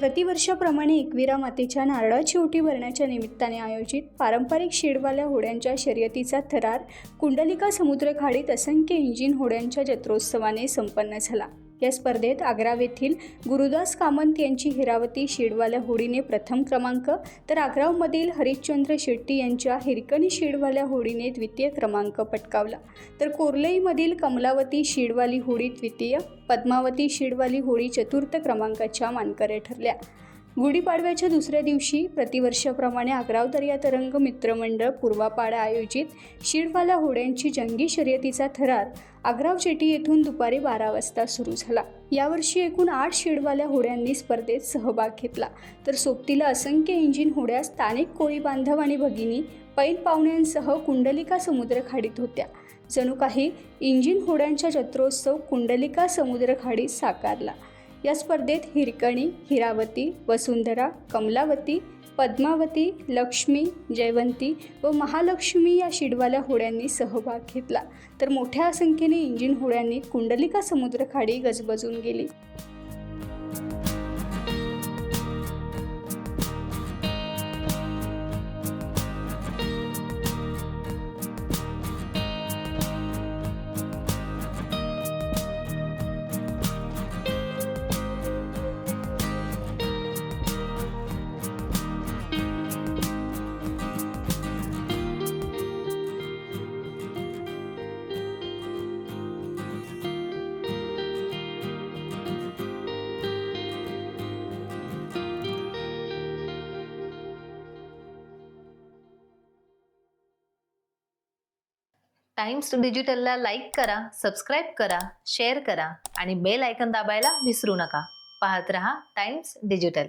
प्रतिवर्षाप्रमाणे एकविरा मातेच्या नारळाची ओटी भरण्याच्या निमित्ताने आयोजित पारंपरिक शेडवाल्या होड्यांच्या शर्यतीचा थरार कुंडलिका समुद्रखाडीत असंख्य इंजिन होड्यांच्या जत्रोत्सवाने संपन्न झाला। या स्पर्धेत आग्राव येथील गुरुदास कामत यांची हिरावती शेडवाल्या होडीने प्रथम क्रमांक, तर आग्रावमधील हरिश्चंद्र शेट्टी यांच्या हिरकणी शेडवाल्या होडीने द्वितीय क्रमांक पटकावला। तर कोर्लईमधील कमलावती शेडवाली होडी द्वितीय, पद्मावती शेडवाली होडी चतुर्थ क्रमांकाच्या मानकरी ठरल्या। गुढीपाडव्याच्या दुसऱ्या दिवशी प्रतिवर्षाप्रमाणे आग्राव दर्या तरंग मित्रमंडळ पूर्वापाडा आयोजित शेडवाल्या होड्यांची जंगी शर्यतीचा थरार आग्राव जेटी येथून दुपारी 12 वाजता सुरू झाला। यावर्षी एकूण 8 शेडवाल्या होड्यांनी स्पर्धेत सहभाग घेतला, तर सोबतीला असंख्य इंजिन होड्या स्थानिक कोळी बांधव आणि भगिनी पैन पाहुण्यांसह कुंडलिका समुद्रखाडीत होत्या। जणू काही इंजिन होड्यांच्या जत्रोत्सव कुंडलिका समुद्रखाडीत साकारला। या स्पर्धेत हिरकणी, हिरावती, वसुंधरा, कमलावती, पद्मावती, लक्ष्मी, जयवंती व महालक्ष्मी या शेडवाल्या होड्यांनी सहभाग घेतला, तर मोठ्या संख्येने इंजिन होड्यांनी कुंडलिका समुद्रखाडी गजबजून गेली। टाइम्स डिजिटलला लाईक करा, सबस्क्राईब करा, शेअर करा आणि बेल आयकॉन दाबायला विसरू नका। पाहत रहा टाइम्स डिजिटल।